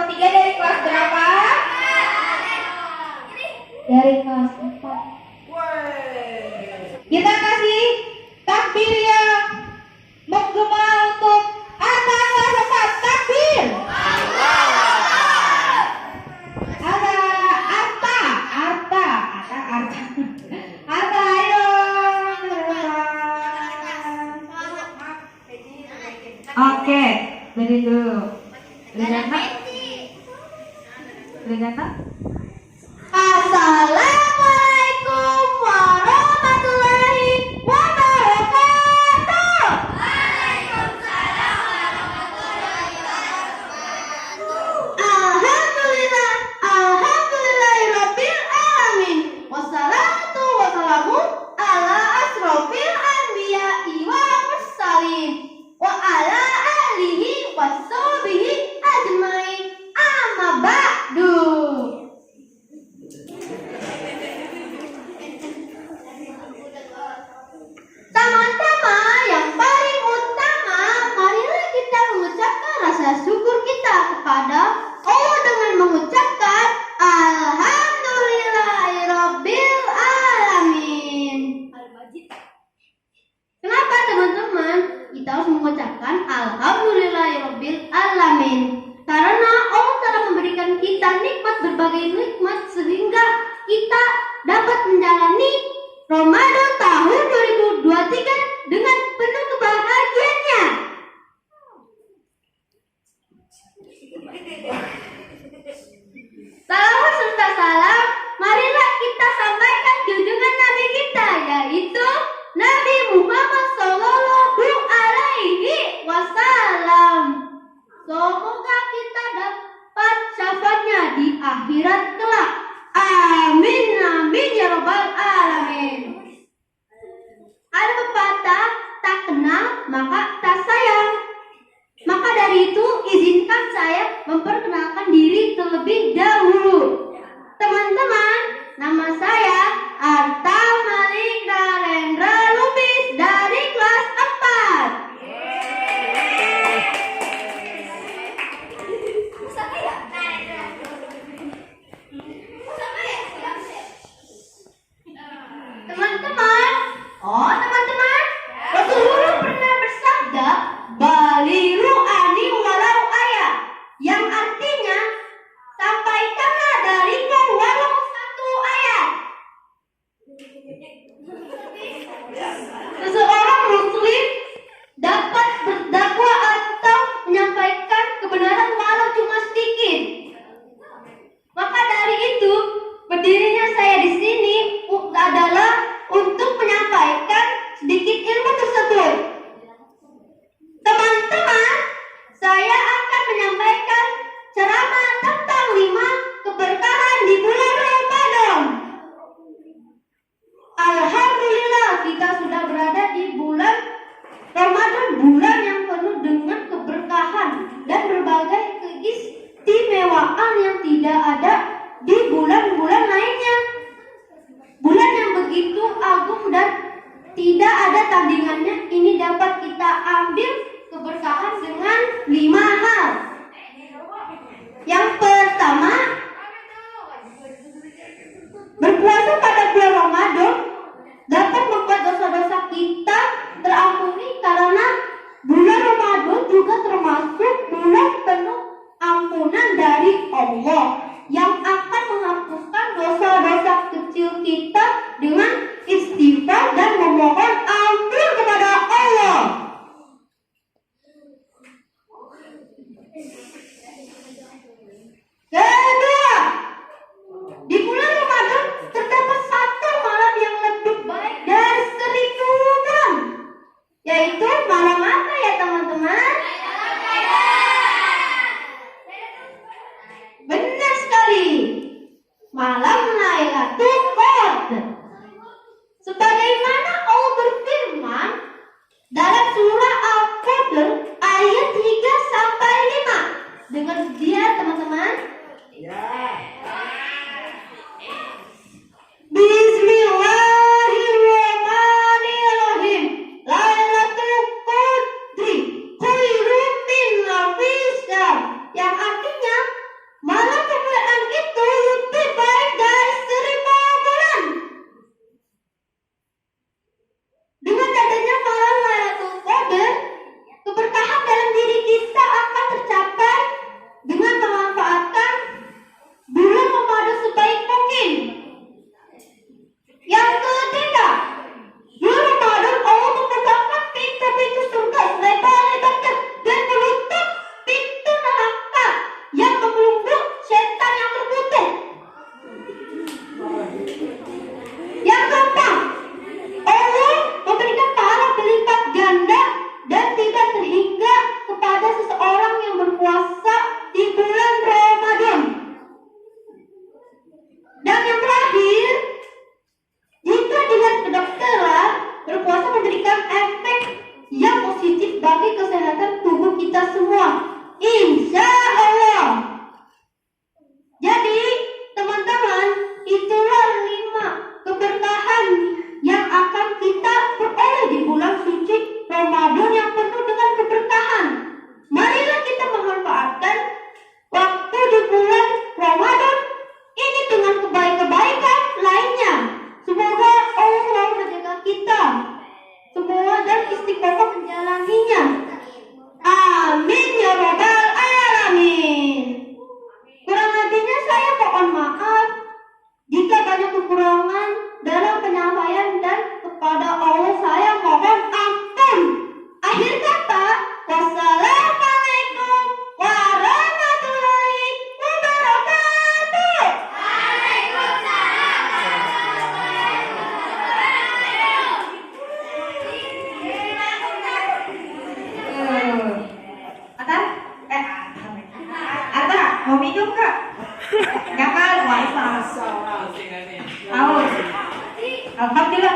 3 dari kelas berapa? Dari kelas 4. Kita kasih takbir yang menggema untuk Arta kelas 4. Takbir. Ada Arta, ayo. Oke, beri dulu. Regata. Assalamualaikum warahmatullahi wabarakatuh. Alhamdulillah, alhamdulillahirabbil alamin. Wassalatu wassalamu ala asrofil anbiya'i wa mursalin wa ala alihi washabihi ajmain. Amma ba'du. Teman-teman, yang paling utama, marilah kita mengucapkan rasa syukur kita kepada Allah dengan mengucapkan Alhamdulillahirabbil alamin. Kenapa teman-teman kita harus mengucapkan Alhamdulillahirabbil alamin? Karena Allah telah memberikan kita berbagai nikmat sehingga kita dapat menjalani Ramadan tahun 2023 dengan penuh kebahagiaannya. Salawat serta salam, marilah kita sampaikan junjungan Nabi kita, yaitu Nabi Muhammad Sallallahu Alaihi Wasallam. Semoga kita dapat syafaatnya di akhirat kelak. Amin, amin ya rabbal alamin. Ada pepatah, tak kenal maka tak sayang. Maka dari itu izinkan saya memperkenalkan diri terlebih dahulu. Teman-teman, nama saya Arta Malik Narendra Lubis dari kelas 4. Teman-teman, Rasulullah pernah bersabda, baliru ani walau ayat, yang artinya sampaikan dong Kak. Enggak kan? Masa. Aus. Alhamdulillah.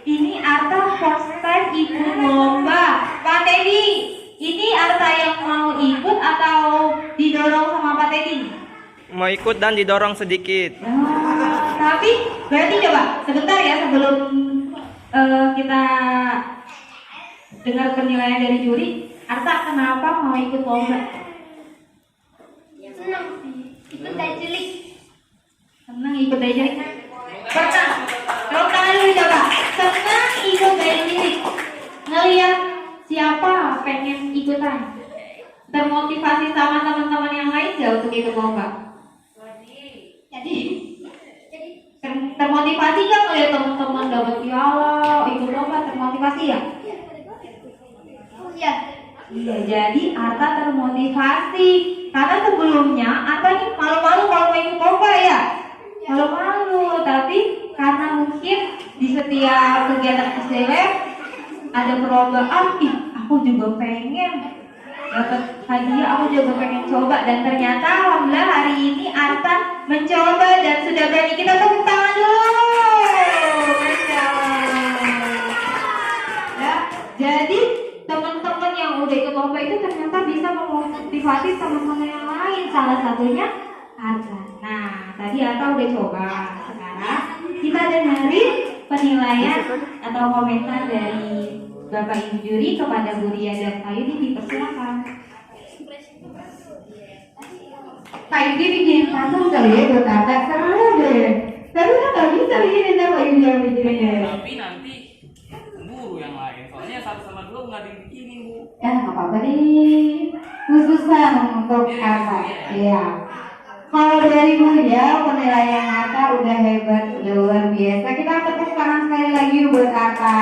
Ini Arta first time ikut lomba. Pak Teddy, ini Arta yang mau ikut atau didorong sama Pak Teddy? Mau ikut dan didorong sedikit. Tapi berarti coba sebentar ya sebelum kita dengar penilaian dari juri. Arta kenapa mau ikut lomba? Senang sih. Ikut dari cilik. Senang ikut dari cilik. Senang. Kalau tangan dulu coba. Senang ikut dari cilik. Ngeliat siapa pengen ikutan. Termotivasi sama teman-teman yang lain gak untuk ikut lomba? Jadi termotivasi kan ngeliat teman-teman dapat piala, ikut lomba, termotivasi ya? Iya. Iya, jadi Arta termotivasi karena sebelumnya Arta nih malu-malu kalau mau ikut lomba ya, malu-malu. Tapi karena mungkin di setiap kegiatan SDW ada perlombaan, aku juga pengen dapat hadiah, aku juga pengen coba, dan ternyata alhamdulillah hari ini Arta mencoba dan sudah berani. Kita tepuk tangan dulu. Masya Allah. Ya, jadi teman-teman yang udah ikut lomba itu ternyata bisa memotivasi teman-teman yang lain. Salah satunya Arta. Nah, tadi Arta udah coba. Sekarang kita dengerin penilaian atau komentar dari Bapak Ibu juri kepada Bu Ria dan Pak Yudi. Dipersilakan. Pak Yudi bikin patung kali ya buat Arta. Seru deh. Tapi kan gak bisa bikin Pak Yudi yang bikinnya. Tapi nanti buru yang lain. Soalnya satu sama dua nggak dibikinin Bu. Ya nggak apa-apa deh. Khususan untuk Arta. Iya. Kalau dari Bu Ria, penilaian Arta udah hebat, udah luar biasa. Kita tepuk tangan sekali lagi buat Arta.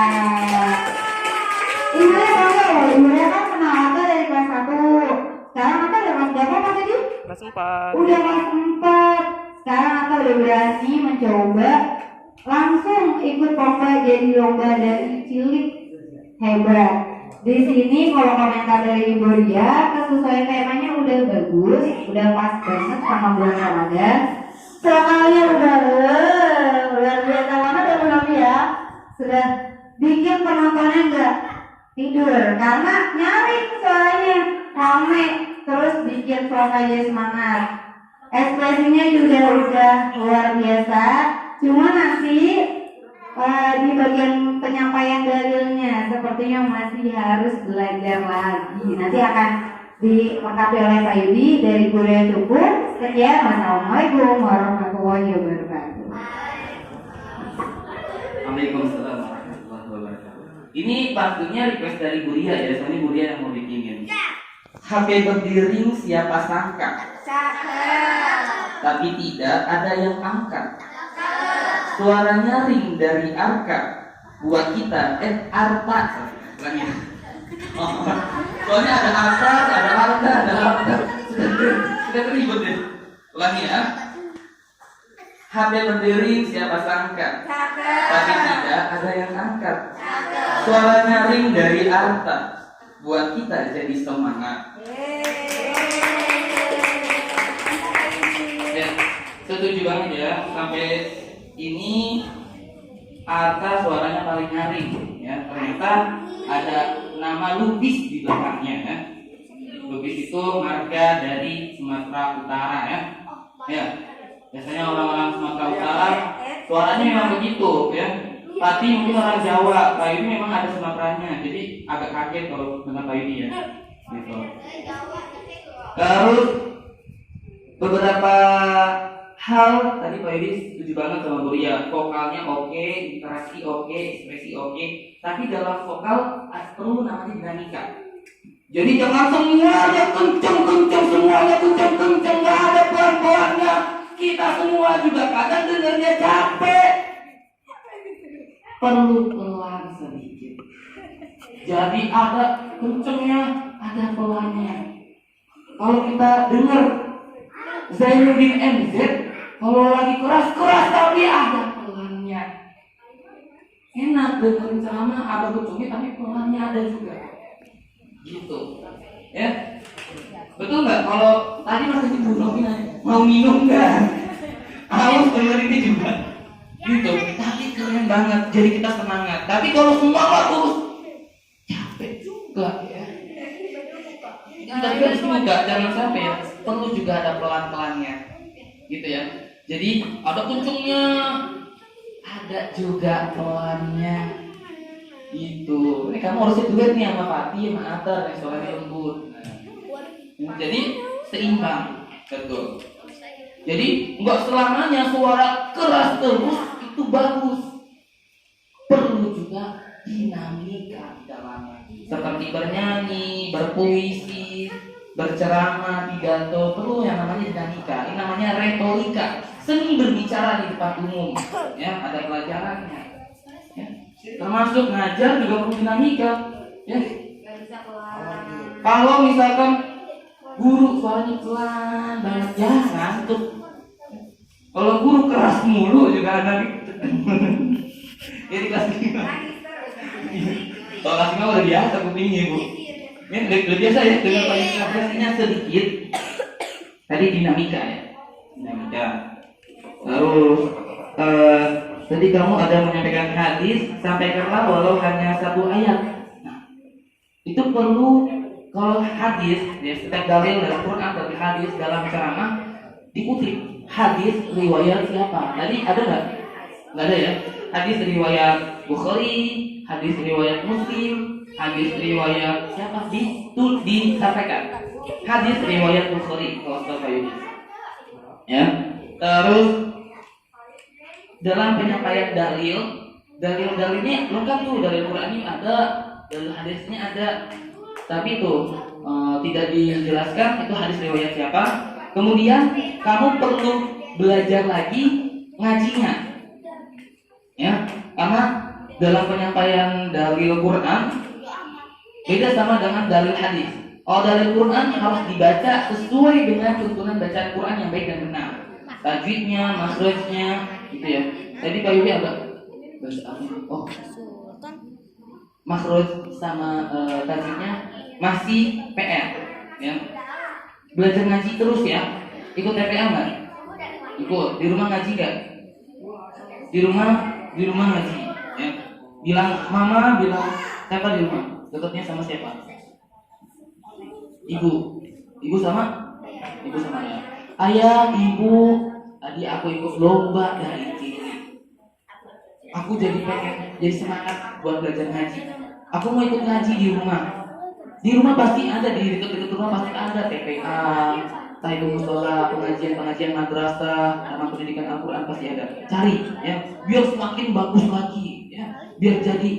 Ini saya bangga loh, Ibu Ria kan kenal Arta dari kelas 1. Sekarang Arta udah kelas berapa Pak tadi? Kelas 4. Udah kelas 4. Sekarang Arta udah berani mencoba langsung ikut lomba, jadi lomba dari cilik. Hebat. Di sini kalau komentar dari Ibu Ria, kesesuaian temanya udah bagus, udah pas banget sama bulan Ramadan. Soalnya udah luar biasa banget ya Bu Novi ya. Sudah bikin penontonnya enggak tidur karena nyaring suaranya rame, terus bikin suasananya semangat. Ekspresinya juga udah luar biasa. Cuma nanti di bagian penyampaian dalilnya sepertinya masih harus belajar lagi. Nanti akan dilengkapi oleh Pak Yudi dari Bu Ria cukup. Sekian, wassalamualaikum warahmatullahi wabarakatuh. Waalaikumsalam warahmatullahi wabarakatuh. Ini pastinya request dari Bu Ria ya, soalnya Bu Ria yang mau bikinin. HP berdiri siapa sangka? Tapi tidak ada yang angkat. Suaranya ring dari Arka. Buat kita, Arta. Ulangi. Soalnya ada Arta, ada Arta, ada Arta. Sudah teribut deh. Ulangi ya. HP berdiri siapa sangka? Tapi tidak ada yang angkat. Suaranya ring dari Arta. Buat kita jadi semangat. Ya, setuju banget ya. Sampai ini Arta suaranya paling nyaring ya. Ternyata ada nama Lubis di belakangnya ya. Lubis itu marga dari Sumatera Utara ya. Ya. Biasanya orang-orang Sumatera Utara suaranya memang begitu ya. Tapi mungkin orang Jawa, Pak Yudi memang ada Sumateranya. Jadi agak kaget kalau dengar Pak Yudi ya. Gitu. Terus beberapa hal tadi Pak Yudi setuju banget sama Bu Ria. Vokalnya oke, interaksi oke, ekspresi oke. Tapi dalam vokal perlu namanya dinamika. Jadi jangan semuanya kenceng-kenceng, semuanya kenceng-kenceng, nggak ada pelan-pelannya. Kita semua juga kadang dengarnya capek. Perlu pelan sedikit. Jadi ada kencengnya, ada pelannya. Kalau kita dengar Zainuddin MZ, kalau lagi keras-keras tapi ada pelannya. Enak dengerin ceramah, ada kencengnya tapi pelannya ada juga. Gitu. Ya. Betul nggak? Kalau tadi masih Ibu Novi nanya, mau minum nggak? Haus bener ini juga. Gitu. Tapi keren banget. Jadi kita semangat. Tapi kalau semua terus capek juga ya. Kita juga juga jangan sampai ya. Perlu juga ada pelan-pelannya. Gitu ya. Jadi ada kuncungnya, ada juga pelannya. Gitu. Ini kamu harus duet nih sama Pati, sama Atar, yang suaranya lembut. Nah, jadi seimbang, betul. Jadi nggak selamanya suara keras terus itu bagus. Perlu juga dinamika di dalamnya. Seperti bernyanyi, berpuisi, berceramah, pidato, perlu yang namanya dinamika. Ini namanya retorika, seni berbicara di depan umum. Ya, ada pelajarannya. Ya. Termasuk ngajar juga perlu dinamika. Ya. Kalau misalkan guru suaranya pelan banget, jangan ngantuk. Kalau guru keras mulu juga ada gitu. Jadi kelas 5. Kalau kelas 5 udah biasa kupingnya Bu. Ini udah biasa ya dengan kualifikasinya sedikit. Tadi dinamika ya. Dinamika. Lalu tadi kamu ada menyampaikan hadis, sampaikanlah walau hanya satu ayat. Nah, itu perlu. Kalau hadis, ya, setiap dalil dalam Quran dari hadis dalam ceramah dikutip hadis riwayat siapa? Tadi ada nggak? Nggak ada ya. Hadis riwayat Bukhari, hadis riwayat Muslim, hadis riwayat siapa? Disampaikan. Hadis riwayat Bukhari kalau tahu ya. Terus dalam penyampaian dalilnya lengkap tuh, dalil Quran ini ada, dalil hadisnya ada. Tapi itu tidak dijelaskan itu hadis riwayat siapa. Kemudian kamu perlu belajar lagi ngajinya, ya, karena dalam penyampaian dalil Quran beda sama dengan dalil hadis. Oh, dalil Quran harus dibaca sesuai dengan tuntunan bacaan Quran yang baik dan benar, tajwidnya, makhrajnya, gitu ya. Tadi Pak Yudi agak bahasa apa? Oh, makhraj sama tajwidnya masih PR, ya. Belajar ngaji terus ya. Ikut TPA nggak? Ikut. Di rumah ngaji nggak? Di rumah ngaji. Ya. Bilang mama, bilang siapa di rumah? Dekatnya sama siapa? Ibu. Ibu sama ya. Ayah, ibu. Tadi aku ikut lomba dari cilik. Aku jadi semangat buat belajar ngaji. Aku mau ikut ngaji di rumah. Di rumah pasti ada, di dekat-dekat rumah pasti ada TPA, taibul musola, pengajian madrasah, taman pendidikan Al-Quran pasti ada. Cari ya, biar semakin bagus lagi ya, biar jadi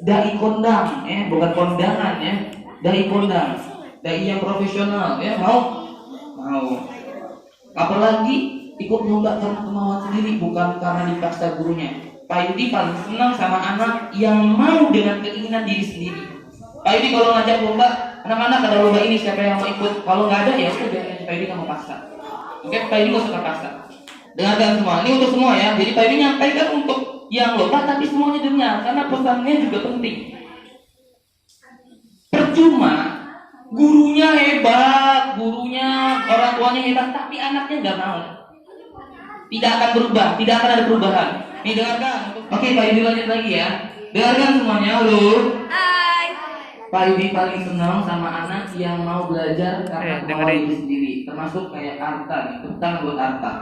dai kondang ya, bukan kondangan ya, dai kondang, dai yang profesional ya, mau. Apalagi ikut lomba karena kemauan sendiri, bukan karena dipaksa gurunya. Pak Yudi paling senang sama anak yang mau dengan keinginan diri sendiri. Pak Yudi kalau ngajak lomba, anak-anak ada lomba ini siapa yang mau ikut? Kalau nggak ada ya udah biarin. Pak Yudi nggak mau paksa. Oke, Pak Yudi nggak suka paksa. Dengarkan semua. Ini untuk semua ya. Jadi Pak Yudi nyampaikan untuk yang lomba, tapi semuanya dengar karena pesannya juga penting. Percuma gurunya hebat, orang tuanya hebat, tapi anaknya nggak mau. Tidak akan berubah, tidak akan ada perubahan. Nih dengarkan. Oke, Pak Yudi lanjut lagi ya. Dengarkan semuanya, halo. Pak Yudi paling senang sama anak yang mau belajar karena kemauan diri sendiri, termasuk kayak Arta nih, tepuk tangan buat Arta.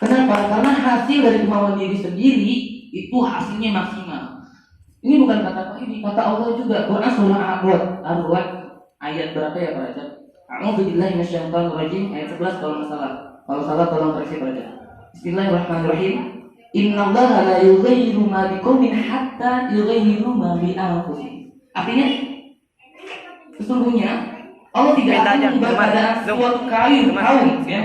Kenapa? Karena hasil dari kemauan diri sendiri itu hasilnya maksimal. Ini bukan kata Pak Yudi, kata Allah juga. Quran surah Ar-Ra'd ayat berapa ya Pak Rajab? A'udzubillahi minasyaitonir rajim ayat 11 kalau nggak salah. Kalau salah tolong koreksi Pak Rajab. Bismillahirrahmanirrahim. Innallaha la yughayyiru ma biqaumin hatta yughayyiru ma bi anfusihim. Artinya sesungguhnya Allah tidak akan mengubah keadaan suatu kaum ya.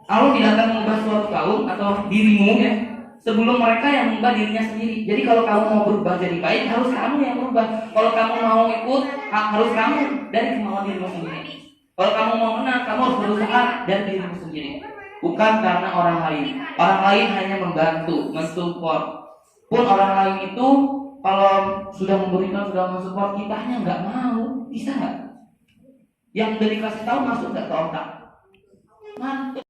Allah tidak akan mengubah suatu kaum atau dirimu ya sebelum mereka yang mengubah dirinya sendiri. Jadi kalau kamu mau berubah jadi baik, harus kamu yang berubah. Kalau kamu mau ikut, harus kamu dari kemauan dirimu sendiri. Kalau kamu mau menang, kamu harus berusaha dari dirimu sendiri. Bukan karena orang lain. Orang lain hanya membantu, mensupport. Pun orang lain itu kalau sudah memberikan, sudah mensupport, kitanya nggak mau, bisa nggak? Yang udah dikasih tahu masuk nggak ke otak? Mantap.